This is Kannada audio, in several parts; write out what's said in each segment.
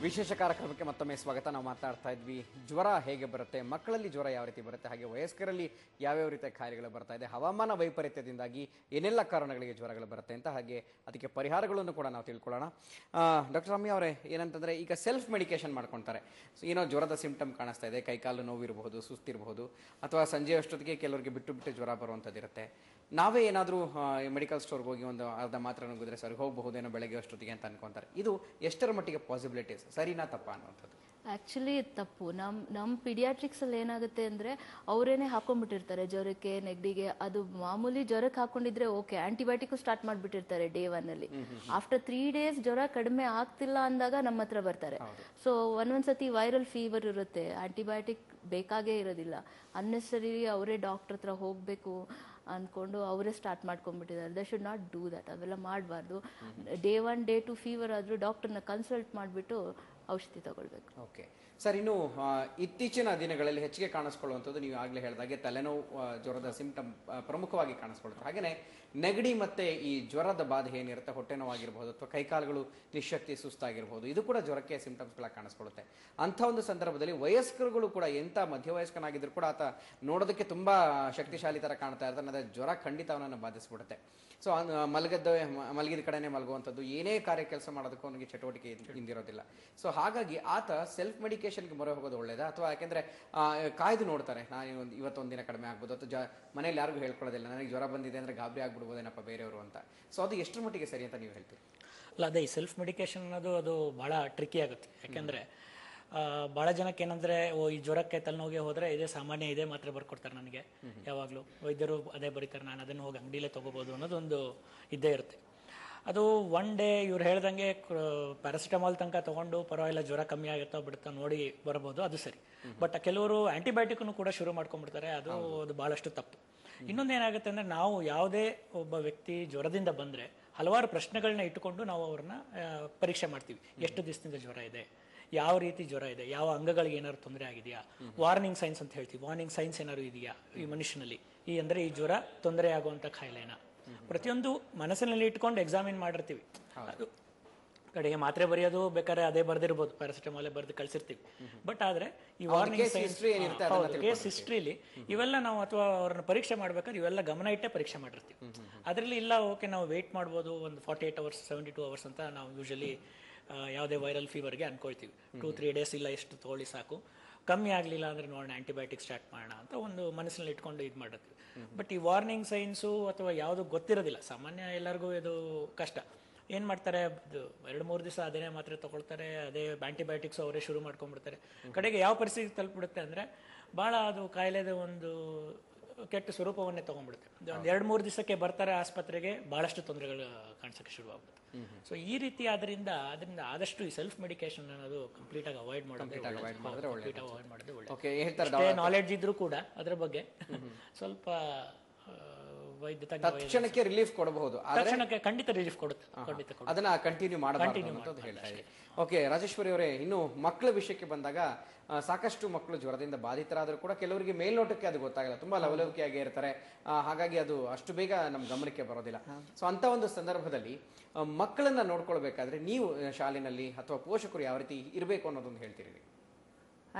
ವಿಶೇಷ ಕಾರ್ಯಕ್ರಮಕ್ಕೆ ಮತ್ತೊಮ್ಮೆ ಸ್ವಾಗತ. ನಾವು ಮಾತನಾಡ್ತಾ ಇದ್ವಿ ಜ್ವರ ಹೇಗೆ ಬರುತ್ತೆ, ಮಕ್ಕಳಲ್ಲಿ ಜ್ವರ ಯಾವ ರೀತಿ ಬರುತ್ತೆ, ಹಾಗೆ ವಯಸ್ಕರಲ್ಲಿ ಯಾವ್ಯಾವ ರೀತಿಯ ಕಾಯಿಲೆಗಳು ಬರ್ತಾ ಇದೆ, ಹವಾಮಾನ ವೈಪರೀತ್ಯದಿಂದಾಗಿ ಏನೆಲ್ಲ ಕಾರಣಗಳಿಗೆ ಜ್ವರಗಳು ಬರುತ್ತೆ ಅಂತ, ಹಾಗೆ ಅದಕ್ಕೆ ಪರಿಹಾರಗಳನ್ನು ಕೂಡ ನಾವು ತಿಳ್ಕೊಳ್ಳೋಣ. ಡಾಕ್ಟರ್ ರಮ್ಯಾ ಅವರೇ, ಏನಂತಂದ್ರೆ ಈಗ ಸೆಲ್ಫ್ ಮೆಡಿಕೇಶನ್ ಮಾಡ್ಕೊಳ್ತಾರೆ. ಏನೋ ಜ್ವರದ ಸಿಂಪ್ಟಮ್ ಕಾಣಿಸ್ತಾ ಇದೆ, ಕೈಕಾಲು ನೋವಿರಬಹುದು, ಸುಸ್ತಿರಬಹುದು, ಅಥವಾ ಸಂಜೆ ಅಷ್ಟೊತ್ತಿಗೆ ಕೆಲವರಿಗೆ ಬಿಟ್ಟು ಬಿಟ್ಟು ಜ್ವರ ಬರುವಂಥದ್ದು ಇರುತ್ತೆ. ನಾವೇ ಏನಾದರೂ ಮೆಡಿಕಲ್ ಸ್ಟೋರ್ಗೆ ಹೋಗಿ ಒಂದು ಅರ್ಧ ಮಾತ್ರ ನುಗ್ಗಿದ್ರೆ ಸರಿ ಹೋಗಬಹುದೇನೋ ಬೆಳಗ್ಗೆ ಅಷ್ಟೊತ್ತಿಗೆ ಅಂತ ಅನ್ಕೊಂತಾರೆ. ಇದು ಎಷ್ಟರ ಮಟ್ಟಿಗೆ ಪಾಸಿಬಿಲಿಟೀಸ್, ಸರಿನಾ ತಪ್ಪ ಅನ್ನುವಂಥದ್ದು? ಆ್ಯಕ್ಚುಲಿ ತಪ್ಪು. ನಮ್ಮ ಪಿಡಿಯಾಟ್ರಿಕ್ಸಲ್ಲಿ ಏನಾಗುತ್ತೆ ಅಂದರೆ ಅವರೇನೆ ಹಾಕೊಂಡ್ಬಿಟ್ಟಿರ್ತಾರೆ ಜ್ವರಕ್ಕೆ, ನೆಗಡಿಗೆ. ಅದು ಮಾಮೂಲಿ ಜ್ವರಕ್ಕೆ ಹಾಕೊಂಡಿದ್ರೆ ಓಕೆ, ಆಂಟಿಬಯೋಟಿಕ್ ಸ್ಟಾರ್ಟ್ ಮಾಡಿಬಿಟ್ಟಿರ್ತಾರೆ ಡೇ 1 ಆಫ್ಟರ್ 3 days ಜ್ವರ ಕಡಿಮೆ ಆಗ್ತಿಲ್ಲ ಅಂದಾಗ ನಮ್ಮ ಹತ್ರ ಬರ್ತಾರೆ. ಸೊ ಒಂದೊಂದ್ಸತಿ ವೈರಲ್ ಫೀವರ್ ಇರುತ್ತೆ, ಆಂಟಿಬಯೋಟಿಕ್ ಬೇಕಾಗೇ ಇರೋದಿಲ್ಲ. ಅನ್ನೆಸರಿ ಅವರೇ ಡಾಕ್ಟರ್ ಹತ್ರ ಹೋಗಬೇಕು ಅಂದ್ಕೊಂಡು ಅವರೇ ಸ್ಟಾರ್ಟ್ ಮಾಡ್ಕೊಂಡ್ಬಿಟ್ಟಿದ್ದಾರೆ. They should not do that. ಅವೆಲ್ಲ ಮಾಡಬಾರ್ದು. ಡೇ 1 ಡೇ 2 ಫೀವರ್ ಆದರೂ ಡಾಕ್ಟರ್ನ ಕನ್ಸಲ್ಟ್ ಮಾಡಿಬಿಟ್ಟು ಔಷಧಿ ತಗೊಳ್ಬೇಕು. ಓಕೆ ಸರ್, ಇನ್ನು ಇತ್ತೀಚಿನ ದಿನಗಳಲ್ಲಿ ಹೆಚ್ಚಿಗೆ ಕಾಣಿಸ್ಕೊಳ್ಳುವಂಥದ್ದು ನೀವು ಆಗಲೇ ಹೇಳಿದಾಗೆ ತಲೆನೋವು, ಜ್ವರದ ಸಿಂಪ್ಟಮ್ ಪ್ರಮುಖವಾಗಿ ಕಾಣಿಸ್ಕೊಳ್ಳುತ್ತೆ. ಹಾಗೆಯೇ ನೆಗಡಿ ಮತ್ತೆ ಈ ಜ್ವರದ ಬಾಧೆ ಏನಿರುತ್ತೆ, ಹೊಟ್ಟೆ ನೋವಾಗಿರ್ಬೋದು ಅಥವಾ ಕೈಕಾಲುಗಳು ನಿಶಕ್ತಿ, ಸುಸ್ತಾಗಿರ್ಬೋದು, ಇದು ಕೂಡ ಜ್ವರಕ್ಕೆ ಸಿಂಪ್ಟಮ್ಸ್ಗಳಾಗಿ ಕಾಣಿಸ್ಕೊಳ್ಳುತ್ತೆ. ಅಂಥ ಒಂದು ಸಂದರ್ಭದಲ್ಲಿ ವಯಸ್ಕರುಗಳು ಕೂಡ, ಎಂಥ ಮಧ್ಯವಯಸ್ಕನಾಗಿದ್ರು ಕೂಡ ಆತ ನೋಡೋದಕ್ಕೆ ತುಂಬಾ ಶಕ್ತಿಶಾಲಿ ತರ ಕಾಣ್ತಾ ಇರ್ತಾನೆ, ಅದೇ ಜ್ವರ ಖಂಡಿತ ಅವನನ್ನು ಬಾಧಿಸ್ಬಿಡುತ್ತೆ. ಸೊ ಮಲಗಿದ ಕಡೆನೆ ಮಲಗುವಂಥದ್ದು, ಏನೇ ಕಾರ್ಯ ಕೆಲಸ ಮಾಡೋದಕ್ಕೂ ಅವನಿಗೆ ಚಟುವಟಿಕೆ ಇಂದಿರೋದಿಲ್ಲ. ಸೊ ಹಾಗಾಗಿ ಆತ ಸೆಲ್ಫ್ ಮೆಡಿಕೇಶನ್ಗೆ ಮೊರೆ ಹೋಗೋದು ಒಳ್ಳೇದಾ, ಅಥವಾ ಯಾಕೆಂದ್ರೆ ಕಾಯ್ದು ನೋಡ್ತಾರೆ, ನಾನು ಇವತ್ತೊಂದಿನ ಕಡಿಮೆ ಆಗ್ಬೋದು, ಅಥವಾ ಮನೇಲಿ ಯಾರಿಗೂ ಹೇಳ್ಕೊಳ್ಳೋದಿಲ್ಲ, ನನಗೆ ಜ್ವರ ಬಂದಿದೆ ಅಂದ್ರೆ ಗಾಬರಿ ಆಗ್ಬಿಡ್ಬೋದೇನಪ್ಪ ಬೇರೆಯವರು ಅಂತ. ಸೊ ಅದು ಎಷ್ಟರ ಮಟ್ಟಿಗೆ ಸರಿ ಅಂತ ನೀವು ಹೇಳ್ತೀರಿ? ಅಲ್ಲ, ಅದೇ ಈ ಸೆಲ್ಫ್ ಮೆಡಿಕೇಶನ್ ಅನ್ನೋದು ಅದು ಬಹಳ ಟ್ರಿಕಿ ಆಗುತ್ತೆ. ಯಾಕೆಂದ್ರೆ ಬಹಳ ಜನಕ್ಕೆ ಏನಂದ್ರೆ, ಈ ಜ್ವರಕ್ಕೆ ತಲೆನೋವಿಗೆ ಹೋದ್ರೆ ಇದೇ ಸಾಮಾನ್ಯ, ಇದೇ ಮಾತ್ರೆ ಬರ್ಕೊಡ್ತಾರೆ ನನಗೆ, ಯಾವಾಗಲೂ ವೈದ್ಯರು ಅದೇ ಬರೀತಾರೆ, ನಾನು ಅದನ್ನು ಹೋಗಿ ಅಂಗಡಿಲೇ ತಗೋಬಹುದು ಅನ್ನೋದೊಂದು ಇದ್ದೇ ಇರುತ್ತೆ. ಅದು ಒನ್ ಡೇ ಇವ್ರು ಹೇಳ್ದಂಗೆ ಪ್ಯಾರಾಸಿಟಮಾಲ್ ತನಕ ತಗೊಂಡು ಪರವಾಗಿಲ್ಲ ಜ್ವರ ಕಮ್ಮಿ ಆಗುತ್ತಾ ಬಿಡುತ್ತಾ ನೋಡಿ ಬರಬಹುದು, ಅದು ಸರಿ. ಬಟ್ ಕೆಲವರು ಆಂಟಿಬಯೋಟಿಕ್ನು ಕೂಡ ಶುರು ಮಾಡ್ಕೊಂಡ್ಬಿಡ್ತಾರೆ, ಅದು ಬಹಳಷ್ಟು ತಪ್ಪು. ಇನ್ನೊಂದೇನಾಗುತ್ತೆ ಅಂದ್ರೆ, ನಾವು ಯಾವುದೇ ಒಬ್ಬ ವ್ಯಕ್ತಿ ಜ್ವರದಿಂದ ಬಂದ್ರೆ ಹಲವಾರು ಪ್ರಶ್ನೆಗಳನ್ನ ಇಟ್ಟುಕೊಂಡು ನಾವು ಅವ್ರನ್ನ ಪರೀಕ್ಷೆ ಮಾಡ್ತೀವಿ. ಎಷ್ಟು ದಿವಸದಿಂದ ಜ್ವರ ಇದೆ, ಯಾವ ರೀತಿ ಜ್ವರ ಇದೆ, ಯಾವ ಅಂಗಗಳಿಗೆ ಏನಾದ್ರು ತೊಂದರೆ ಆಗಿದೆಯಾ, ವಾರ್ನಿಂಗ್ ಸೈನ್ಸ್ ಅಂತ ಹೇಳ್ತೀವಿ, ವಾರ್ನಿಂಗ್ ಸೈನ್ಸ್ ಏನಾದ್ರು ಇದೆಯಾ ಈ ಮನುಷ್ಯನಲ್ಲಿ, ಅಂದ್ರೆ ಈ ಜ್ವರ ತೊಂದರೆ ಆಗುವಂತ ಕಾಯಿಲೆನಾ, ಪ್ರತಿಯೊಂದು ಮನಸ್ಸಿನಲ್ಲಿ ಇಟ್ಕೊಂಡು ಎಕ್ಸಾಮಿನ್ ಮಾಡಿರ್ತೀವಿ. ಅದು ಕಡೆಗೆ ಮಾತ್ರೆ ಬರೆಯೋದು ಬೇಕಾದ್ರೆ ಅದೇ ಬರ್ದಿರ್ಬೋದು, ಪ್ಯಾರಾಸಿಟಮಾಲ್ ಬರೆದು ಕಳ್ಸಿರ್ತೀವಿ. ಬಟ್ ಆದ್ರೆ ಈ ವಾರ್ನಿಂಗ್ ಸೈನ್ಸ್, ಕೇಸ್ ಹಿಸ್ಟ್ರಿಲಿ ಇವೆಲ್ಲ ನಾವು, ಅಥವಾ ಅವ್ರನ್ನ ಪರೀಕ್ಷೆ ಮಾಡ್ಬೇಕಾದ್ರೆ ಇವೆಲ್ಲ ಗಮನ ಇಟ್ಟೆ ಪರೀಕ್ಷೆ ಮಾಡಿರ್ತೀವಿ. ಅದರಲ್ಲಿ ಇಲ್ಲ ಓಕೆ ನಾವು ವೇಟ್ ಮಾಡ್ಬೋದು ಒಂದು 48 hours 72 hours ಅಂತ ನಾವು ಯೂಶಲಿ ಯಾವುದೇ ವೈರಲ್ ಫೀವರ್ಗೆ ಅನ್ಕೊಳ್ತೀವಿ. 2-3 days ಇಲ್ಲ ಎಷ್ಟು ತಗೊಳ್ಳಿ ಸಾಕು, ಕಮ್ಮಿ ಆಗಲಿಲ್ಲ ಅಂದ್ರೆ ನೋಡೋಣ ಆಂಟಿಬಯೋಟಿಕ್ ಸ್ಟಾರ್ಟ್ ಮಾಡೋಣ ಅಂತ ಒಂದು ಮನಸ್ಸಿನಲ್ಲಿ ಇಟ್ಕೊಂಡು ಇದು ಮಾಡಿರ್ತೀವಿ. ಬಟ್ ಈ ವಾರ್ನಿಂಗ್ ಸೈನ್ಸು ಅಥವಾ ಯಾವುದು ಗೊತ್ತಿರೋದಿಲ್ಲ, ಸಾಮಾನ್ಯ ಎಲ್ಲರಿಗೂ ಇದು ಕಷ್ಟ. ಏನು ಮಾಡ್ತಾರೆ, 2-3 ದಿವಸ ಅದೇ ಮಾತ್ರೆ ತಗೊಳ್ತಾರೆ, ಅದೇ ಆಂಟಿಬಯೋಟಿಕ್ಸ್ ಅವರೇ ಶುರು ಮಾಡ್ಕೊಂಡ್ಬಿಡ್ತಾರೆ. ಕಡೆಗೆ ಯಾವ ಪರಿಸ್ಥಿತಿ ತಲುಪಿಬಿಡುತ್ತೆ ಅಂದ್ರೆ, ಭಾಳ ಅದು ಕಾಯಿಲೆದ ಒಂದು ಕೆಟ್ಟ ಸ್ವರೂಪವನ್ನೇ ತಗೊಂಡ್ಬಿಡುತ್ತೆ. ಒಂದು 2-3 ದಿವಸಕ್ಕೆ ಬರ್ತಾರೆ ಆಸ್ಪತ್ರೆಗೆ, ಬಹಳಷ್ಟು ತೊಂದರೆಗಳು ಕಾಣಿಸಕ್ಕೆ ಶುರುವಾಗ್ಬಿಡುತ್ತೆ. ಸೊ ಈ ರೀತಿ ಅದರಿಂದ ಆದಷ್ಟು ಈ ಸೆಲ್ಫ್ ಮೆಡಿಕೇಶನ್ ಅನ್ನೋದು ಕಂಪ್ಲೀಟ್ ಆಗಿ ಅವಾಯ್ಡ್ ಮಾಡೋದು ಒಳ್ಳೆ. ನಾಲೆಡ್ಜ್ ಇದ್ರೂ ಕೂಡ ಅದ್ರ ಬಗ್ಗೆ ಸ್ವಲ್ಪ ತಕ್ಷಣಕ್ಕೆ ರಿಲೀಫ್ ಕೊಡಬಹುದು, ತಕ್ಷಣಕ್ಕೆ ಖಂಡಿತ ರಿಲೀಫ್ ಕೊಡುತ್ತೆ, ಅದನ್ನ ಕಂಟಿನ್ಯೂ ಮಾಡಬಹುದು ಹೇಳ್ತಾ ಇದ್ದೀವಿ. ಓಕೆ ರಾಜೇಶ್ವರಿ ಅವರೇ, ಇನ್ನು ಮಕ್ಕಳ ವಿಷಯಕ್ಕೆ ಬಂದಾಗ ಸಾಕಷ್ಟು ಮಕ್ಕಳು ಜ್ವರದಿಂದ ಬಾಧಿತರಾದ್ರೂ ಕೂಡ ಕೆಲವರಿಗೆ ಮೇಲ್ನೋಟಕ್ಕೆ ಅದು ಗೊತ್ತಾಗಲ್ಲ, ತುಂಬಾ ಲವಲವಿಕೆಯಾಗಿ ಇರ್ತಾರೆ, ಹಾಗಾಗಿ ಅದು ಅಷ್ಟು ಬೇಗ ನಮ್ಮ ಗಮನಕ್ಕೆ ಬರೋದಿಲ್ಲ. ಸೊ ಅಂತ ಒಂದು ಸಂದರ್ಭದಲ್ಲಿ ಮಕ್ಕಳನ್ನ ನೋಡ್ಕೊಳ್ಬೇಕಾದ್ರೆ ನೀವು ಶಾಲೆನಲ್ಲಿ ಅಥವಾ ಪೋಷಕರು ಯಾವ ರೀತಿ ಇರಬೇಕು ಅನ್ನೋದೊಂದು ಹೇಳ್ತೀರಿ?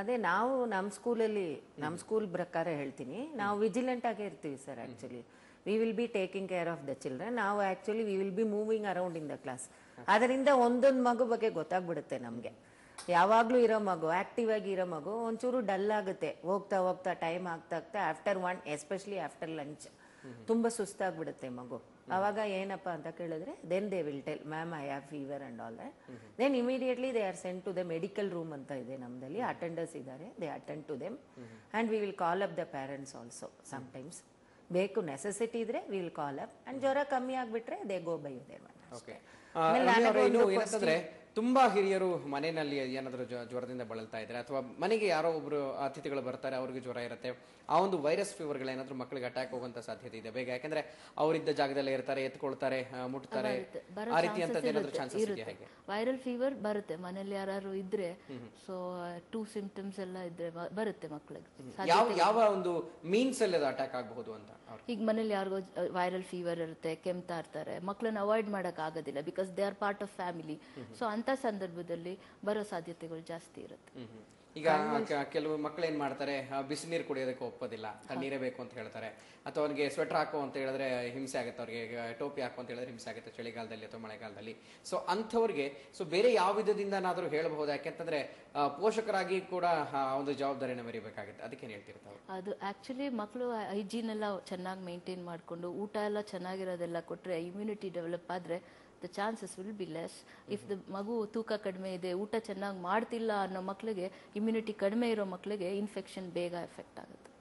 ಅದೇ ನಾವು ನಮ್ಮ ಸ್ಕೂಲ್ ಪ್ರಕಾರ ಹೇಳ್ತೀನಿ, ನಾವು ವಿಜಿಲೆಂಟ್ ಆಗೇ ಇರ್ತೀವಿ sir. Actually we will be taking care of the children. ನಾವು actually we will be moving around in the class. ಅದರಿಂದ ಒಂದೊಂದು ಮಗು ಬಗ್ಗೆ ಗೊತ್ತಾಗ್ಬಿಡುತ್ತೆ ನಮಗೆ. ಯಾವಾಗ್ಲೂ ಇರೋ ಮಗು, ಆಕ್ಟಿವ್ ಆಗಿ ಇರೋ ಮಗು ಒಂಚೂರು ಡಲ್ ಆಗುತ್ತೆ, ಹೋಗ್ತಾ ಹೋಗ್ತಾ ಟೈಮ್ ಆಗ್ತಾ ಆಫ್ಟರ್ 1 ಎಸ್ಪೆಷಲಿ ಆಫ್ಟರ್ ಲಂಚ್ ತುಂಬಾ ಸುಸ್ತಾಗ್ಬಿಡುತ್ತೆ ಮಗು. ಅವಾಗ ಏನಪ್ಪಾ ಅಂತ ಕೇಳಿದ್ರೆ, then they will tell ma'am I have fever and all that. Then immediately they are sent to the medical room ಅಂತ ಇದೆ ನಮ್ದಲ್ಲಿ, ಅಟೆಂಡರ್ಸ್ ಇದ್ದಾರೆ, they attend to them and we will call up the parents also. Sometimes ಬೇಕು ನೆಸೆಸಿಟಿ ಇದ್ರೆ we will call up and ಜ್ವರ ಕಮ್ಮಿ ಆಗ್ಬಿಟ್ರೆ ದೇ ಗೋ ಬೈ ದೇರ್ ಮನೆ. ತುಂಬಾ ಹಿರಿಯರು ಮನೆಯಲ್ಲಿ ಏನಾದರೂ ಜ್ವರದಿಂದ ಬಳಲ್ತಾ ಇದ್ದಾರೆ, ಅಥವಾ ಮನೆಗೆ ಯಾರೋ ಒಬ್ರು ಅತಿಥಿಗಳು ಬರ್ತಾರೆ, ಅವ್ರಿಗೆ ಜ್ವರ ಇರುತ್ತೆ, ಆ ಒಂದು ವೈರಸ್ ಫೀವರ್ಗಳೇನಾದ್ರೂ ಮಕ್ಕಳಿಗೆ ಅಟ್ಯಾಕ್ ಹೋಗುವಂತ ಸಾಧ್ಯತೆ ಇದೆ ಬೇಗ? ಯಾಕಂದ್ರೆ ಅವರಿದ್ದ ಜಾಗದಲ್ಲೇ ಇರ್ತಾರೆ, ಎತ್ಕೊಳ್ತಾರೆ, ಮುಟ್ತಾರೆ, ಆ ರೀತಿ ಏನಾದ್ರೂ ಚಾನ್ಸಸ್ ಇದೆಯಾ? ಹೇಗೆ ವೈರಲ್ ಫೀವರ್ ಬರುತ್ತೆ ಮನೇಲಿ ಯಾರು ಇದ್ರೆ, ಸೊ 2 symptoms ಎಲ್ಲ ಇದ್ರೆ ಬರುತ್ತೆ ಮಕ್ಕಳಿಗೆ. ಯಾವ ಒಂದು ಮೀನ್ಸ್ ಅಲ್ಲಿ ಅದು ಅಟ್ಯಾಕ್ ಆಗಬಹುದು ಅಂತ? ಈಗ ಮನೇಲಿ ಯಾರಿಗೋ ವೈರಲ್ ಫೀವರ್ ಇರುತ್ತೆ, ಕೆಮ್ತಾ ಇರ್ತಾರೆ, ಮಕ್ಕಳನ್ನ ಅವಾಯ್ಡ್ ಮಾಡಕ್ ಆಗೋದಿಲ್ಲ, because they are part of family. So ಅಂತ ಸಂದರ್ಭದಲ್ಲಿ ಬರೋ ಸಾಧ್ಯತೆಗಳು ಜಾಸ್ತಿ ಇರುತ್ತೆ. ಈಗ ಕೆಲವು ಮಕ್ಕಳು ಏನ್ ಮಾಡ್ತಾರೆ, ಬಿಸಿನೀರು ಕುಡಿಯೋದಕ್ಕೆ ಒಪ್ಪೋದಿಲ್ಲ, ತಣ್ಣೀರೇ ಬೇಕು ಅಂತ ಹೇಳ್ತಾರೆ, ಅಥವಾ ಅವ್ರಿಗೆ ಸ್ವೆಟರ್ ಹಾಕೋ ಅಂತ ಹೇಳಿದ್ರೆ ಹಿಂಸೆ ಆಗುತ್ತೆ, ಅವ್ರಿಗೆ ಟೋಪಿ ಹಾಕೋ ಅಂತ ಹೇಳಿದ್ರೆ ಹಿಂಸೆ ಆಗುತ್ತೆ ಚಳಿಗಾಲದಲ್ಲಿ ಅಥವಾ ಮಳೆಗಾಲದಲ್ಲಿ. ಸೊ ಅಂಥವ್ರಿಗೆ ಬೇರೆ ಯಾವ ವಿಧದಿಂದನಾದ್ರೂ ಹೇಳಬಹುದು? ಯಾಕೆಂತಂದ್ರೆ ಪೋಷಕರಾಗಿ ಕೂಡ ಒಂದು ಜವಾಬ್ದಾರಿನ ಮೆರಿಬೇಕಾಗುತ್ತೆ. ಅದಕ್ಕೇನು ಹೇಳ್ತಿರ್ತಾವೆ? ಅದು ಆಕ್ಚುಲಿ ಮಕ್ಕಳು ಹೈಜೀನ್ ಎಲ್ಲ ಚೆನ್ನಾಗಿ ಮೇಂಟೈನ್ ಮಾಡಿಕೊಂಡು ಊಟ ಎಲ್ಲ ಚೆನ್ನಾಗಿರೋದೆಲ್ಲ ಕೊಟ್ಟರೆ ಇಮ್ಯುನಿಟಿ ಡೆವಲಪ್ ಆದರೆ the chances will be less. If the ಮಗು ತೂಕ ಕಡಿಮೆ ಇದೆ, ಊಟ ಚೆನ್ನಾಗಿ ಮಾಡ್ತಿಲ್ಲ ಅನ್ನೋ ಮಕ್ಕಳಿಗೆ, ಇಮ್ಯುನಿಟಿ ಕಡಿಮೆ ಇರೋ ಮಕ್ಕಳಿಗೆ ಇನ್ಫೆಕ್ಷನ್ ಬೇಗ ಎಫೆಕ್ಟ್ ಆಗುತ್ತೆ.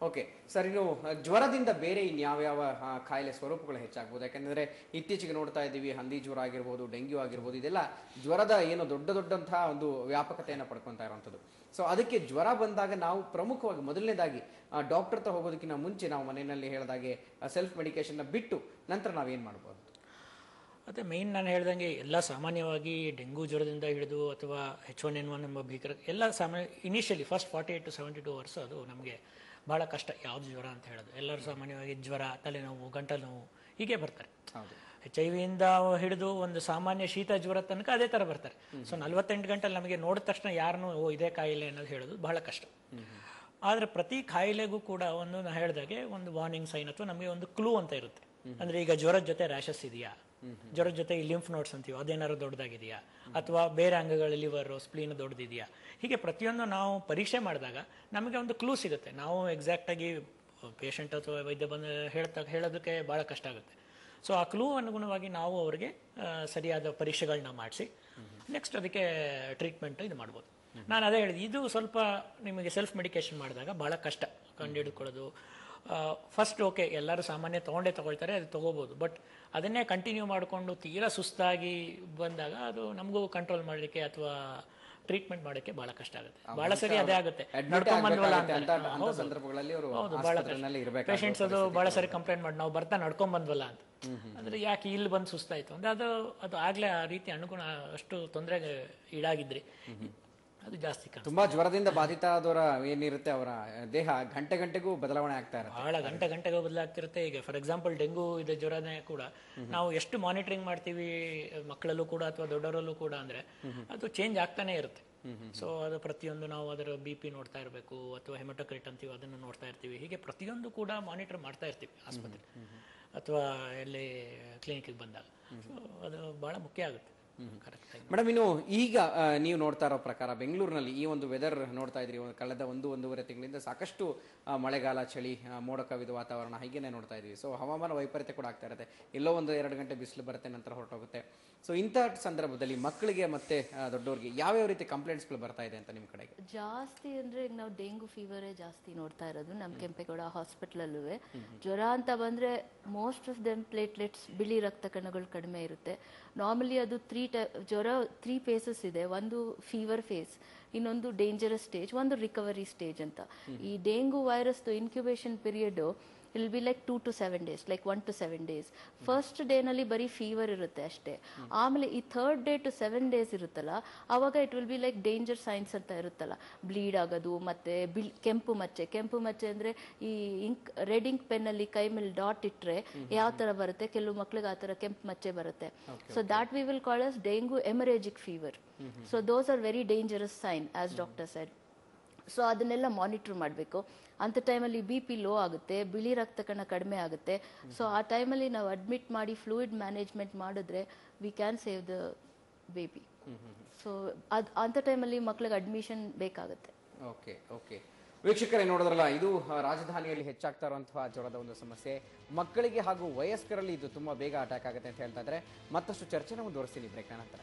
ಓಕೆ ಸರ್, ಇನ್ನು ಜ್ವರದಿಂದ ಬೇರೆ ಇನ್ಯಾವ್ಯಾವ ಕಾಯಿಲೆ ಸ್ವರೂಪಗಳು ಹೆಚ್ಚಾಗ್ಬೋದು? ಯಾಕಂದ್ರೆ ಇತ್ತೀಚೆಗೆ ನೋಡ್ತಾ ಇದ್ದೀವಿ, ಹಂದಿ ಜ್ವರ ಆಗಿರ್ಬೋದು, ಡೆಂಗ್ಯೂ ಆಗಿರ್ಬೋದು, ಇದೆಲ್ಲ ಜ್ವರದ ಏನು ದೊಡ್ಡಂತಹ ಒಂದು ವ್ಯಾಪಕತೆಯನ್ನು ಪಡ್ಕೊತಾ ಇರುವಂಥದ್ದು. ಸೊ ಅದಕ್ಕೆ ಜ್ವರ ಬಂದಾಗ ನಾವು ಪ್ರಮುಖವಾಗಿ ಮೊದಲನೇದಾಗಿ ಡಾಕ್ಟರ್ ಹತ್ರ ಹೋಗೋದಕ್ಕಿಂತ ಮುಂಚೆ ನಾವು ಮನೆಯಲ್ಲಿ ಹೇಳಿದಾಗೆ ಸೆಲ್ಫ್ ಮೆಡಿಕೇಶನ್ನ ಬಿಟ್ಟು ನಂತರ ನಾವೇನು ಮಾಡ್ಬೋದು? ಮತ್ತು ಮೇಯ್ನ್ ನಾನು ಹೇಳ್ದಂಗೆ ಎಲ್ಲ ಸಾಮಾನ್ಯವಾಗಿ ಡೆಂಗು ಜ್ವರದಿಂದ ಹಿಡಿದು ಅಥವಾ H1N1 ಎಂಬ ಭೀಕರ ಎಲ್ಲ ಇನಿಷಿಯಲಿ ಫಸ್ಟ್ 48 to 72 ಅವರ್ಸ್ ಅದು ನಮಗೆ ಭಾಳ ಕಷ್ಟ ಯಾವ್ದು ಜ್ವರ ಅಂತ ಹೇಳೋದು. ಎಲ್ಲರೂ ಸಾಮಾನ್ಯವಾಗಿ ಜ್ವರ, ತಲೆನೋವು, ಗಂಟಲು ನೋವು ಹೀಗೆ ಬರ್ತಾರೆ. HIV ಇಂದ ಹಿಡಿದು ಒಂದು ಸಾಮಾನ್ಯ ಶೀತ ಜ್ವರ ತನಕ ಅದೇ ಥರ ಬರ್ತಾರೆ. ಸೊ 48 ಗಂಟೆಲಿ ನಮಗೆ ನೋಡಿದ ತಕ್ಷಣ ಯಾರನ್ನೂ ಇದೇ ಕಾಯಿಲೆ ಅನ್ನೋದು ಹೇಳೋದು ಬಹಳ ಕಷ್ಟ. ಆದರೆ ಪ್ರತಿ ಕಾಯಿಲೆಗೂ ಕೂಡ ಒಂದು ನಾನು ಹೇಳಿದಾಗೆ ಒಂದು ವಾರ್ನಿಂಗ್ ಸೈನ್ ಅಥವಾ ನಮಗೆ ಒಂದು ಕ್ಲೂ ಅಂತ ಇರುತ್ತೆ. ಅಂದರೆ ಈಗ ಜ್ವರದ ಜೊತೆ ರ್ಯಾಷಸ್ ಇದೆಯಾ, ಜ್ವರದ ಜೊತೆ ಈ ಲಿಂಫ್ ನೋಡ್ಸ್ ಅಂತೀವಿ ಅದೇನಾದ್ರು ದೊಡ್ಡದಾಗಿದೆಯಾ, ಅಥವಾ ಬೇರೆ ಅಂಗಗಳ ಲಿವರ್ ಸ್ಪ್ಲೀನ್ ದೊಡ್ಡದಿದೆಯಾ, ಹೀಗೆ ಪ್ರತಿಯೊಂದು ನಾವು ಪರೀಕ್ಷೆ ಮಾಡಿದಾಗ ನಮಗೆ ಒಂದು ಕ್ಲೂ ಸಿಗುತ್ತೆ. ನಾವು ಎಕ್ಸಾಕ್ಟಾಗಿ ಪೇಷಂಟ್ ಅಥವಾ ವೈದ್ಯ ಬಂದು ಹೇಳೋದಕ್ಕೆ ಭಾಳ ಕಷ್ಟ ಆಗುತ್ತೆ. ಸೊ ಆ ಕ್ಲೂ ಅನುಗುಣವಾಗಿ ನಾವು ಅವರಿಗೆ ಸರಿಯಾದ ಪರೀಕ್ಷೆಗಳನ್ನ ಮಾಡಿಸಿ ನೆಕ್ಸ್ಟ್ ಅದಕ್ಕೆ ಟ್ರೀಟ್ಮೆಂಟ್ ಇದು ಮಾಡ್ಬೋದು. ನಾನು ಅದೇ ಹೇಳಿದೆ, ಇದು ಸ್ವಲ್ಪ ನಿಮಗೆ ಸೆಲ್ಫ್ ಮೆಡಿಕೇಶನ್ ಮಾಡಿದಾಗ ಭಾಳ ಕಷ್ಟ ಕಂಡುಹಿಡ್ಕೊಳ್ಳೋದು. ಫಸ್ಟ್ ಓಕೆ ಎಲ್ಲರೂ ಸಾಮಾನ್ಯ ತಗೊಳ್ತಾರೆ, ಅದು ತೊಗೋಬೋದು. ಬಟ್ ಅದನ್ನೇ ಕಂಟಿನ್ಯೂ ಮಾಡಿಕೊಂಡು ತೀರಾ ಸುಸ್ತಾಗಿ ಬಂದಾಗ ಅದು ನಮಗೂ ಕಂಟ್ರೋಲ್ ಮಾಡಲಿಕ್ಕೆ ಅಥವಾ ಟ್ರೀಟ್ಮೆಂಟ್ ಮಾಡೋಕ್ಕೆ ಭಾಳ ಕಷ್ಟ ಆಗುತ್ತೆ. ಭಾಳ ಸರಿ ಅದೇ ಆಗುತ್ತೆ, ನಡ್ಕೊಂಡ್ ಬಂದ್ವಲ್ಲ ಅಂತ. ಹೌದು, ಭಾಳ ಪೇಷಂಟ್ಸ್ ಅದು ಭಾಳ ಸರಿ ಕಂಪ್ಲೇಂಟ್ ಮಾಡಿ ನಾವು ಬರ್ತಾ ನಡ್ಕೊಂಡ್ ಬಂದ್ವಲ್ಲ ಅಂತ. ಅಂದ್ರೆ ಯಾಕೆ ಇಲ್ಲಿ ಬಂದು ಸುಸ್ತಾಯ್ತು ಅಂದ್ರೆ ಅದು ಆಗ್ಲೇ ಆ ರೀತಿ ಅನುಗುಣ ಅಷ್ಟು ತೊಂದರೆಗೆ ಈಡಾಗಿದ್ರಿ ಅದು ಜಾಸ್ತಿ ತುಂಬಾ ಜ್ವರದಿಂದ ಬಾಧಿತ ಆದವರ ಏನಿರುತ್ತೆ ಅವರ ದೇಹ ಗಂಟೆಗೂ ಬದಲಾವಣೆ ಆಗ್ತಾ ಇರುತ್ತೆ, ಬಹಳ ಗಂಟೆಗೂ ಬದಲಾಗ್ತಿರುತ್ತೆ. ಈಗ ಫಾರ್ ಎಕ್ಸಾಂಪಲ್ ಡೆಂಗು ಇದೆ ಜ್ವರನೇ ಕೂಡ ನಾವು ಎಷ್ಟು ಮಾನಿಟರಿಂಗ್ ಮಾಡ್ತೀವಿ ಮಕ್ಕಳಲ್ಲೂ ಕೂಡ ಅಥವಾ ದೊಡ್ಡವರಲ್ಲೂ ಕೂಡ ಅಂದ್ರೆ ಅದು ಚೇಂಜ್ ಆಗ್ತಾನೆ ಇರುತ್ತೆ. ಸೊ ಅದು ಪ್ರತಿಯೊಂದು ನಾವು ಅದರ BP ನೋಡ್ತಾ ಇರಬೇಕು ಅಥವಾ ಹೆಮಟೋಕ್ರಿಟ್ ಅಂತೀವಿ ಅದನ್ನು ನೋಡ್ತಾ ಇರ್ತೀವಿ. ಹೀಗೆ ಪ್ರತಿಯೊಂದು ಕೂಡ ಮಾನಿಟರ್ ಮಾಡ್ತಾ ಇರ್ತೀವಿ ಆಸ್ಪತ್ರೆ ಅಥವಾ ಎಲ್ಲಿ ಕ್ಲಿನಿಕ್ಗೆ ಬಂದಾಗ. ಅದು ಬಹಳ ಮುಖ್ಯ ಆಗುತ್ತೆ. ಮೇಡಮ್, ಇನ್ನು ಈಗ ನೀವು ನೋಡ್ತಾ ಇರೋ ಪ್ರಕಾರ ಬೆಂಗಳೂರಿನಲ್ಲಿ ಈ ಒಂದು ವೆದರ್ ನೋಡ್ತಾ ಇದ್ರಿ, ಕಳೆದ ಒಂದೂವರೆ ತಿಂಗಳಿಂದ ಸಾಕಷ್ಟು ಮಳೆಗಾಲ, ಚಳಿ, ಮೋಡ ಕವಿದ ವಾತಾವರಣ ಹೀಗೇನೆ ನೋಡ್ತಾ ಇದ್ವಿ. ಸೊ ಹವಾಮಾನ ವೈಪರೀತ್ಯ ಕೂಡ ಆಗ್ತಾ ಇರುತ್ತೆ. ಎಲ್ಲೋ 1-2 ಗಂಟೆ ಬಿಸಿಲು ಬರುತ್ತೆ, ನಂತರ ಹೊರಟೋಗುತ್ತೆ. ಸೊ ಇಂಥ ಸಂದರ್ಭದಲ್ಲಿ ಮಕ್ಕಳಿಗೆ ಮತ್ತೆ ದೊಡ್ಡವರಿಗೆ ಯಾವ್ಯಾವ ರೀತಿ ಕಂಪ್ಲೇಂಟ್ಸ್ಗಳು ಬರ್ತಾ ಇದೆ ಅಂತ ನಿಮ್ಮ ಕಡೆಗೆ? ಜಾಸ್ತಿ ಅಂದ್ರೆ ಈಗ ನಾವು ಡೆಂಗು ಫೀವರೇ ಜಾಸ್ತಿ ನೋಡ್ತಾ ಇರೋದು ನಮ್ಮ ಕೆಂಪೇಗೌಡ ಹಾಸ್ಪಿಟಲಲ್ಲೂ. ಜ್ವರ ಅಂತ ಬಂದ್ರೆ ಮೋಸ್ಟ್ ಆಫ್ ದೆಮ್ ಪ್ಲೇಟ್ಲೆಟ್ಸ್, ಬಿಳಿ ರಕ್ತ ಕಣಗಳು ಕಡಿಮೆ ಇರುತ್ತೆ. ನಾರ್ಮಲಿ ಅದು ಜ್ವರ 3 ಫೇಸಸ್ ಇದೆ. ಒಂದು ಫೀವರ್ ಫೇಸ್, ಇನ್ನೊಂದು ಡೇಂಜರಸ್ ಸ್ಟೇಜ್, ಒಂದು ರಿಕವರಿ ಸ್ಟೇಜ್ ಅಂತ. ಈ dengue virus incubation period will be like 2 to 7 days, like 1 to 7 days. First ಡೇನಲ್ಲಿ ಬರೀ ಫೀವರ್ ಇರುತ್ತೆ ಅಷ್ಟೇ. ಆಮೇಲೆ ಈ 3rd day to 7 days ಇರುತ್ತಲ್ಲ, ಅವಾಗ it will be like danger science ಅಂತ ಇರುತ್ತಲ್ಲ, ಬ್ಲೀಡ್ ಆಗೋದು, ಮತ್ತೆ ಕೆಂಪು ಮಚ್ಚೆ ಅಂದ್ರೆ ಈ ರೆಡ್ ಇಂಕ್ ಪೆನ್ ಅಲ್ಲಿ ಕೈ ಮೇಲೆ ಡಾಟ್ ಇಟ್ರೆ ಯಾವ ತರ ಬರುತ್ತೆ, ಕೆಲವು ಮಕ್ಳಿಗೆ ಆ ತರ ಕೆಂಪು ಮಚ್ಚೆ ಬರುತ್ತೆ. So that we will call as dengue haemorrhagic fever. So those are very dangerous sign as doctor said. So ಅದನ್ನೆಲ್ಲ ಮಾನಿಟರ್ ಮಾಡಬೇಕು. ಅಂಥ ಟೈಮಲ್ಲಿ BP ಲೋ ಆಗುತ್ತೆ, ಬಿಳಿ ರಕ್ತ ಕಣ ಕಡಿಮೆ ಆಗುತ್ತೆ. ಸೊ ಆ ಟೈಮಲ್ಲಿ ನಾವು ಅಡ್ಮಿಟ್ ಮಾಡಿ ಫ್ಲೂಯಿಡ್ ಮ್ಯಾನೇಜ್ಮೆಂಟ್ ಮಾಡಿದ್ರೆ we can save the baby. So ಅಂಥ ಟೈಮಲ್ಲಿ ಮಕ್ಳಿಗೆ ಅಡ್ಮಿಷನ್ ಬೇಕಾಗುತ್ತೆ. ಓಕೆ ವೀಕ್ಷಕರೇ, ನೋಡಿದ್ರಲ್ಲ, ಇದು ರಾಜಧಾನಿಯಲ್ಲಿ ಹೆಚ್ಚಾಗ್ತಾ ಇರುವಂತಹ ಜ್ವರದ ಒಂದು ಸಮಸ್ಯೆ. ಮಕ್ಕಳಿಗೆ ಹಾಗೂ ವಯಸ್ಕರಲ್ಲಿ ಇದು ತುಂಬಾ ಬೇಗ ಅಟ್ಯಾಕ್ ಆಗುತ್ತೆ ಅಂತ ಹೇಳ್ತಾ ಇದ್ದಾರೆ. ಮತ್ತಷ್ಟು ಚರ್ಚೆನ ಮುಂದುವರಿಸ್ತೀನಿ ಬ್ರೇಕ್ ನಂತರ.